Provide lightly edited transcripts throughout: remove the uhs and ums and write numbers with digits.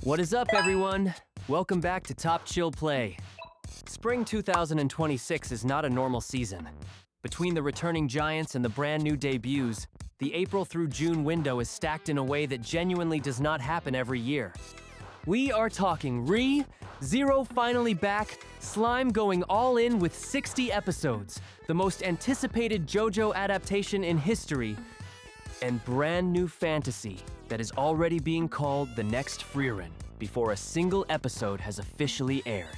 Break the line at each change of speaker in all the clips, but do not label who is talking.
What is up, everyone? Welcome back to Top Chill Play. Spring 2026 is not a normal season. Between the returning giants and the brand new debuts, the April through June window is stacked in a way that genuinely does not happen every year. We are talking Zero finally back, Slime going all in with 60 episodes, the most anticipated JoJo adaptation in history, and brand new fantasy that is already being called the next Frieren before a single episode has officially aired.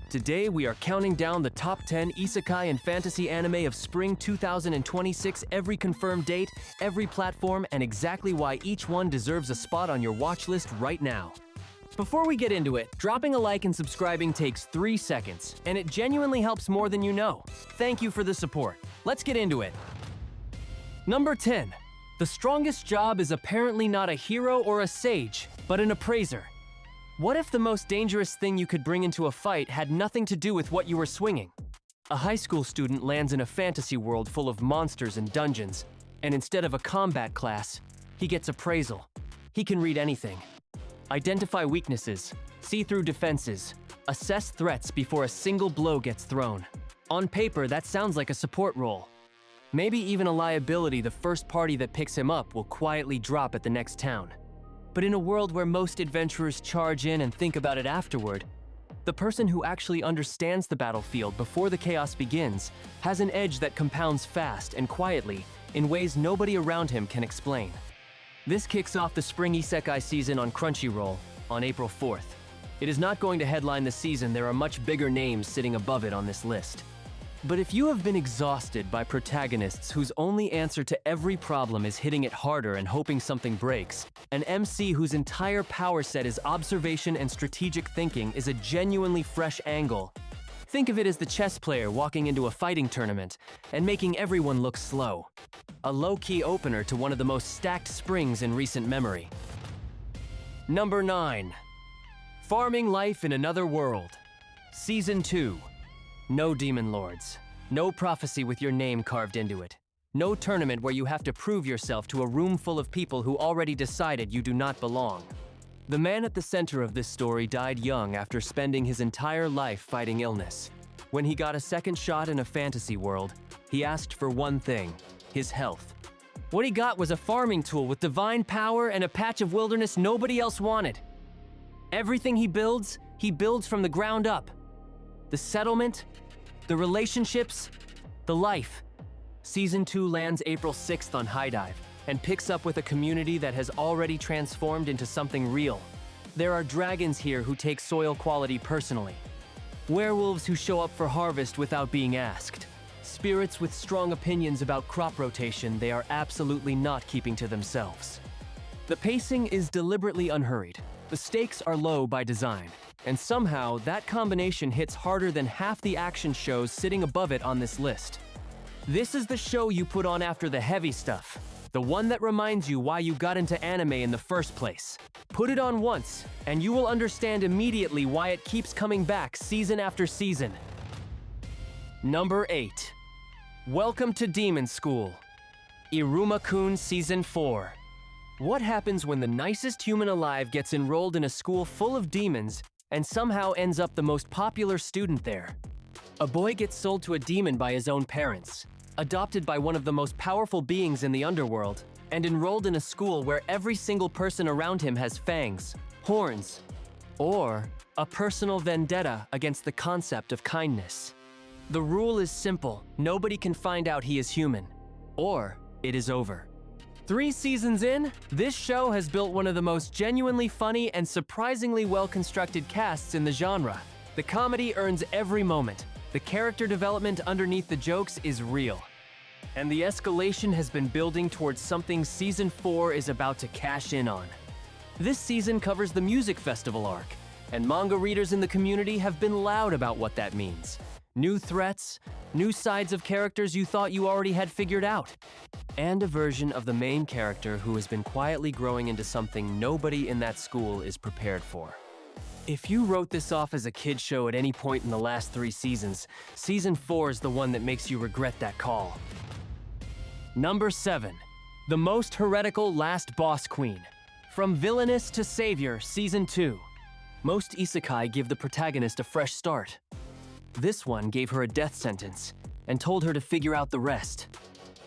Today we are counting down the top 10 Isekai and fantasy anime of spring 2026, every confirmed date, every platform, and exactly why each one deserves a spot on your watch list right now. Before we get into it, dropping a like and subscribing takes 3 seconds, and it genuinely helps more than you know. Thank you for the support. Let's get into it. Number 10. The strongest job is apparently not a hero or a sage, but an appraiser. What if the most dangerous thing you could bring into a fight had nothing to do with what you were swinging? A high school student lands in a fantasy world full of monsters and dungeons, and instead of a combat class, he gets appraisal. He can read anything. Identify weaknesses, see through defenses, assess threats before a single blow gets thrown. On paper, that sounds like a support role. Maybe even a liability the first party that picks him up will quietly drop at the next town. But in a world where most adventurers charge in and think about it afterward, the person who actually understands the battlefield before the chaos begins has an edge that compounds fast and quietly in ways nobody around him can explain. This kicks off the spring Isekai season on Crunchyroll on April 4th. It is not going to headline the season, there are much bigger names sitting above it on this list. But if you have been exhausted by protagonists whose only answer to every problem is hitting it harder and hoping something breaks, an MC whose entire power set is observation and strategic thinking is a genuinely fresh angle. Think of it as the chess player walking into a fighting tournament and making everyone look slow. A low-key opener to one of the most stacked springs in recent memory. Number 9. Farming Life in Another World. Season 2. No demon lords. No prophecy with your name carved into it. No tournament where you have to prove yourself to a room full of people who already decided you do not belong. The man at the center of this story died young after spending his entire life fighting illness. When he got a second shot in a fantasy world, he asked for one thing: his health. What he got was a farming tool with divine power and a patch of wilderness nobody else wanted. Everything he builds from the ground up. The settlement, the relationships, the life. Season 2 lands April 6th on High Dive and picks up with a community that has already transformed into something real. There are dragons here who take soil quality personally. Werewolves who show up for harvest without being asked. Spirits with strong opinions about crop rotation they are absolutely not keeping to themselves. The pacing is deliberately unhurried. The stakes are low by design, and somehow that combination hits harder than half the action shows sitting above it on this list. This is the show you put on after the heavy stuff, the one that reminds you why you got into anime in the first place. Put it on once, and you will understand immediately why it keeps coming back season after season. Number 8. Welcome to Demon School. Iruma-kun Season 4. What happens when the nicest human alive gets enrolled in a school full of demons and somehow ends up the most popular student there? A boy gets sold to a demon by his own parents, adopted by one of the most powerful beings in the underworld, and enrolled in a school where every single person around him has fangs, horns, or a personal vendetta against the concept of kindness. The rule is simple: nobody can find out he is human, or it is over. 3 seasons in, this show has built one of the most genuinely funny and surprisingly well-constructed casts in the genre. The comedy earns every moment. The character development underneath the jokes is real. And the escalation has been building towards something Season 4 is about to cash in on. This season covers the music festival arc, and manga readers in the community have been loud about what that means. New threats, new sides of characters you thought you already had figured out, and a version of the main character who has been quietly growing into something nobody in that school is prepared for. If you wrote this off as a kid show at any point in the last 3 seasons, Season 4 is the one that makes you regret that call. Number 7. The most heretical last boss queen. From Villainous to Savior, Season 2. Most isekai give the protagonist a fresh start. This one gave her a death sentence and told her to figure out the rest.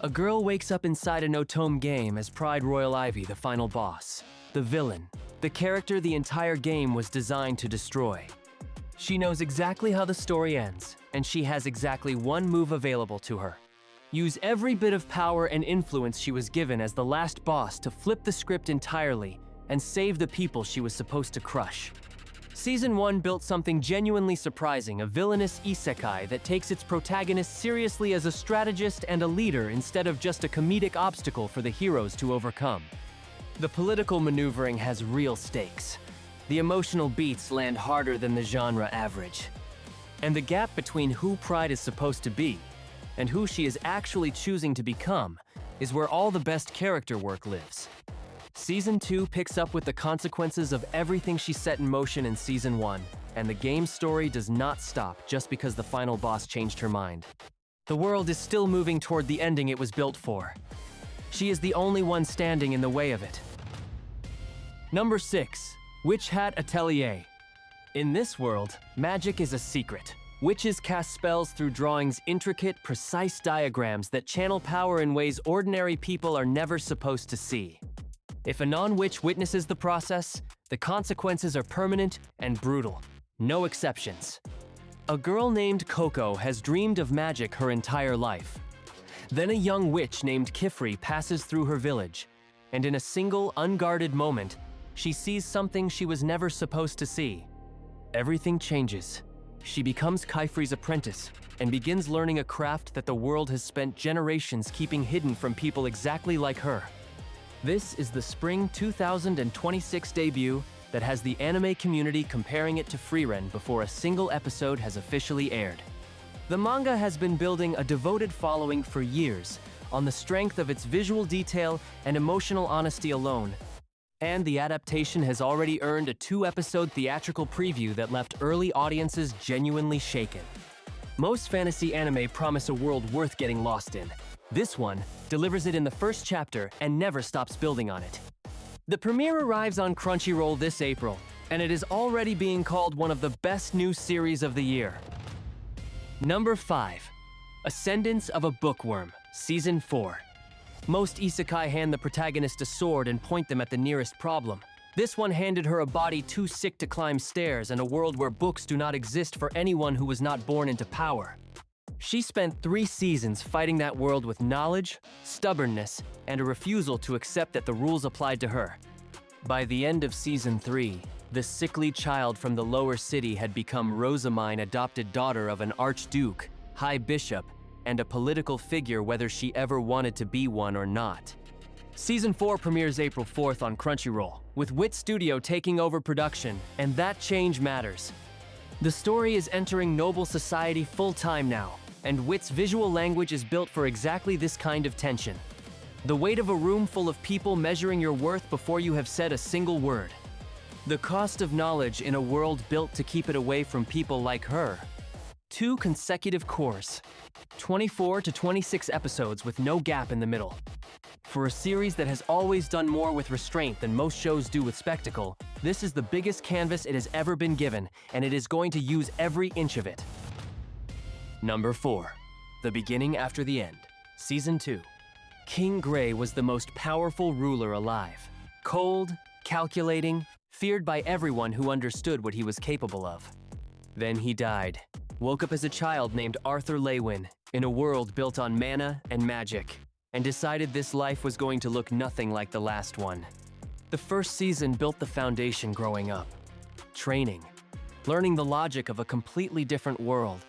A girl wakes up inside a no-tome game as Pride Royal Ivy, the final boss. The villain, the character the entire game was designed to destroy. She knows exactly how the story ends, and she has exactly one move available to her. Use every bit of power and influence she was given as the last boss to flip the script entirely and save the people she was supposed to crush. Season 1 built something genuinely surprising, a villainous isekai that takes its protagonist seriously as a strategist and a leader instead of just a comedic obstacle for the heroes to overcome. The political maneuvering has real stakes. The emotional beats land harder than the genre average. And the gap between who Pride is supposed to be and who she is actually choosing to become is where all the best character work lives. Season 2 picks up with the consequences of everything she set in motion in Season 1, and the game's story does not stop just because the final boss changed her mind. The world is still moving toward the ending it was built for. She is the only one standing in the way of it. Number 6. Witch Hat Atelier. In this world, magic is a secret. Witches cast spells through drawing's intricate, precise diagrams that channel power in ways ordinary people are never supposed to see. If a non-witch witnesses the process, the consequences are permanent and brutal. No exceptions. A girl named Coco has dreamed of magic her entire life. Then a young witch named Kifri passes through her village, and in a single, unguarded moment, she sees something she was never supposed to see. Everything changes. She becomes Kifri's apprentice and begins learning a craft that the world has spent generations keeping hidden from people exactly like her. This is the spring 2026 debut that has the anime community comparing it to Frieren before a single episode has officially aired. The manga has been building a devoted following for years on the strength of its visual detail and emotional honesty alone, and the adaptation has already earned a 2-episode theatrical preview that left early audiences genuinely shaken. Most fantasy anime promise a world worth getting lost in. This one delivers it in the first chapter and never stops building on it. The premiere arrives on Crunchyroll this April, and it is already being called one of the best new series of the year. Number 5. Ascendance of a Bookworm, Season 4. Most isekai hand the protagonist a sword and point them at the nearest problem. This one handed her a body too sick to climb stairs and a world where books do not exist for anyone who was not born into power. She spent 3 seasons fighting that world with knowledge, stubbornness, and a refusal to accept that the rules applied to her. By the end of Season 3, the sickly child from the lower city had become Rosamine, adopted daughter of an archduke, high bishop, and a political figure whether she ever wanted to be one or not. Season 4 premieres April 4th on Crunchyroll, with Wit Studio taking over production, and that change matters. The story is entering noble society full-time now, and Wit's visual language is built for exactly this kind of tension. The weight of a room full of people measuring your worth before you have said a single word. The cost of knowledge in a world built to keep it away from people like her. 2 consecutive cours, 24 to 26 episodes with no gap in the middle. For a series that has always done more with restraint than most shows do with spectacle, this is the biggest canvas it has ever been given, and it is going to use every inch of it. Number 4. The Beginning After the End, Season 2. King Gray was the most powerful ruler alive. Cold, calculating, feared by everyone who understood what he was capable of. Then he died. Woke up as a child named Arthur Lewin in a world built on mana and magic, and decided this life was going to look nothing like the last one. The first season built the foundation growing up. Training, learning the logic of a completely different world,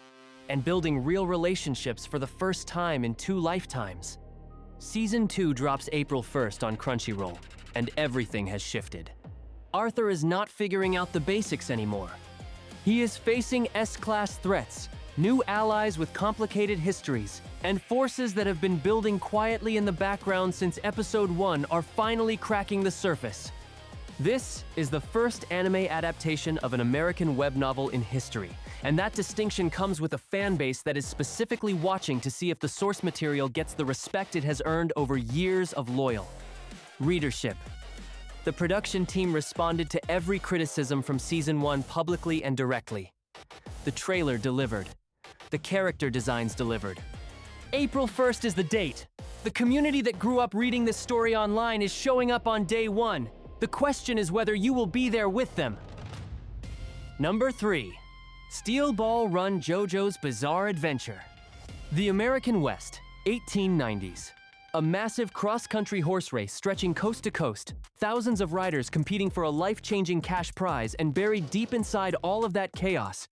and building real relationships for the first time in 2 lifetimes. Season 2 drops April 1st on Crunchyroll, and everything has shifted. Arthur is not figuring out the basics anymore. He is facing S-class threats, new allies with complicated histories, and forces that have been building quietly in the background since Episode 1 are finally cracking the surface. This is the first anime adaptation of an American web novel in history, and that distinction comes with a fan base that is specifically watching to see if the source material gets the respect it has earned over years of loyal readership. The production team responded to every criticism from Season 1 publicly and directly. The trailer delivered. The character designs delivered. April 1st is the date. The community that grew up reading this story online is showing up on day 1. The question is whether you will be there with them. Number 3. Steel Ball Run JoJo's Bizarre Adventure. The American West, 1890s. A massive cross-country horse race stretching coast to coast, thousands of riders competing for a life-changing cash prize, and buried deep inside all of that chaos,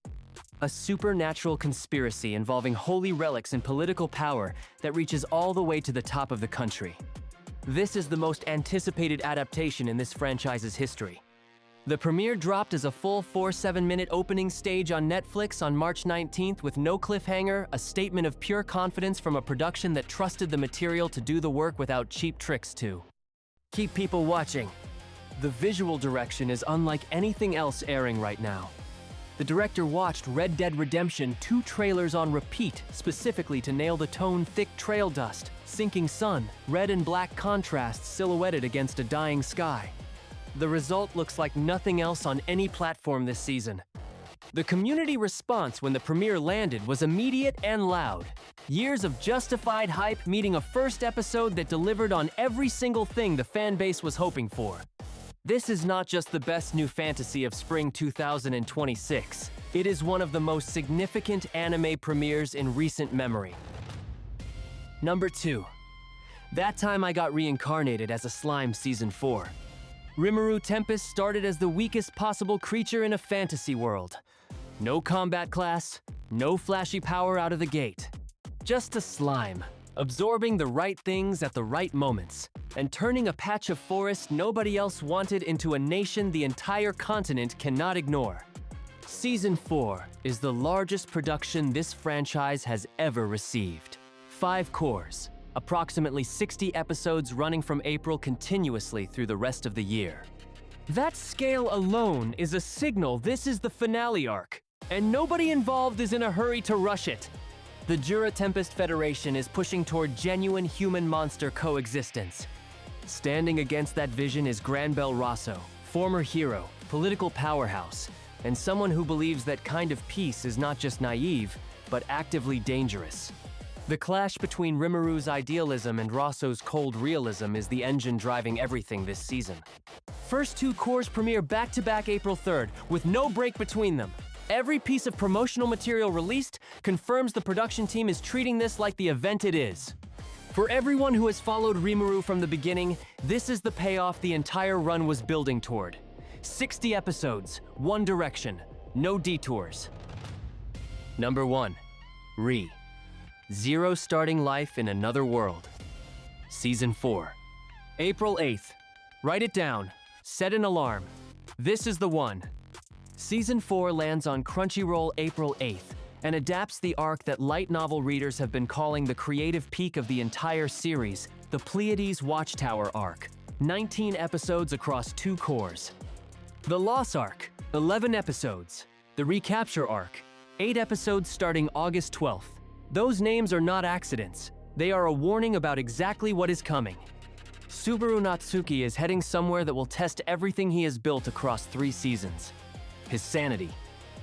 a supernatural conspiracy involving holy relics and political power that reaches all the way to the top of the country. This is the most anticipated adaptation in this franchise's history. The premiere dropped as a full 7-minute opening stage on Netflix on March 19th with no cliffhanger, a statement of pure confidence from a production that trusted the material to do the work without cheap tricks to keep people watching. The visual direction is unlike anything else airing right now. The director watched Red Dead Redemption 2 trailers on repeat, specifically to nail the tone: thick trail dust, sinking sun, red and black contrasts silhouetted against a dying sky. The result looks like nothing else on any platform this season. The community response when the premiere landed was immediate and loud. Years of justified hype meeting a first episode that delivered on every single thing the fan base was hoping for. This is not just the best new fantasy of spring 2026. It is one of the most significant anime premieres in recent memory. Number 2. That Time I Got Reincarnated as a Slime Season 4. Rimuru Tempest started as the weakest possible creature in a fantasy world. No combat class, no flashy power out of the gate. Just a slime, absorbing the right things at the right moments, and turning a patch of forest nobody else wanted into a nation the entire continent cannot ignore. Season 4 is the largest production this franchise has ever received. 5 cores. Approximately 60 episodes running from April continuously through the rest of the year. That scale alone is a signal this is the finale arc, and nobody involved is in a hurry to rush it. The Jura Tempest Federation is pushing toward genuine human-monster coexistence. Standing against that vision is Granbel Rosso, former hero, political powerhouse, and someone who believes that kind of peace is not just naive, but actively dangerous. The clash between Rimuru's idealism and Rosso's cold realism is the engine driving everything this season. First 2 cores premiere back-to-back April 3rd, with no break between them. Every piece of promotional material released confirms the production team is treating this like the event it is. For everyone who has followed Rimuru from the beginning, this is the payoff the entire run was building toward. 60 episodes, one direction, no detours. Number 1. Re. Zero starting life in another world. Season 4. April 8th. Write it down. Set an alarm. This is the one. Season 4 lands on Crunchyroll April 8th and adapts the arc that light novel readers have been calling the creative peak of the entire series, the Pleiades Watchtower arc. 19 episodes across 2 cores. The Loss arc, 11 episodes. The Recapture arc, 8 episodes starting August 12th. Those names are not accidents. They are a warning about exactly what is coming. Subaru Natsuki is heading somewhere that will test everything he has built across 3 seasons. His sanity,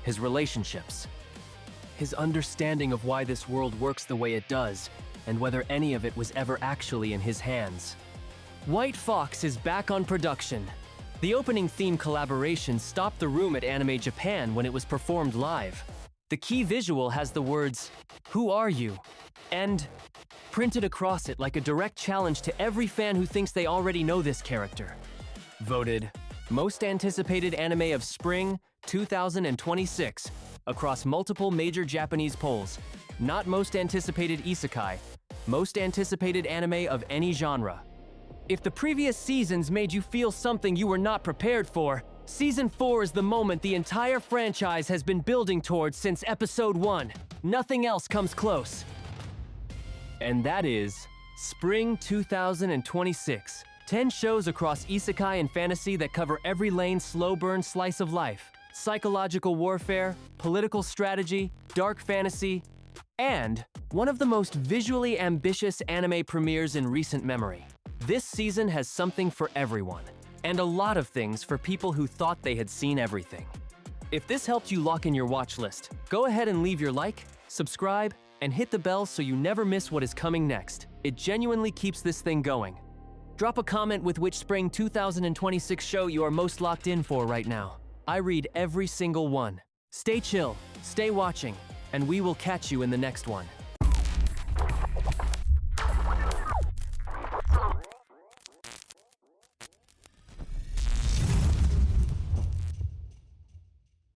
his relationships, his understanding of why this world works the way it does, and whether any of it was ever actually in his hands. White Fox is back on production. The opening theme collaboration stopped the room at Anime Japan when it was performed live. The key visual has the words, "Who are you?" and printed across it like a direct challenge to every fan who thinks they already know this character. Voted most anticipated anime of spring 2026 across multiple major Japanese polls. Not most anticipated isekai, most anticipated anime of any genre. If the previous seasons made you feel something you were not prepared for, Season 4 is the moment the entire franchise has been building towards since Episode 1. Nothing else comes close. And that is Spring 2026. 10 shows across isekai and fantasy that cover every lane slow burn slice of life. Psychological warfare, political strategy, dark fantasy, and one of the most visually ambitious anime premieres in recent memory. This season has something for everyone. and a lot of things for people who thought they had seen everything. If this helped you lock in your watch list, go ahead and leave your like, subscribe, and hit the bell so you never miss what is coming next. It genuinely keeps this thing going. Drop a comment with which spring 2026 show you are most locked in for right now. I read every single one. Stay chill, stay watching, and we will catch you in the next one.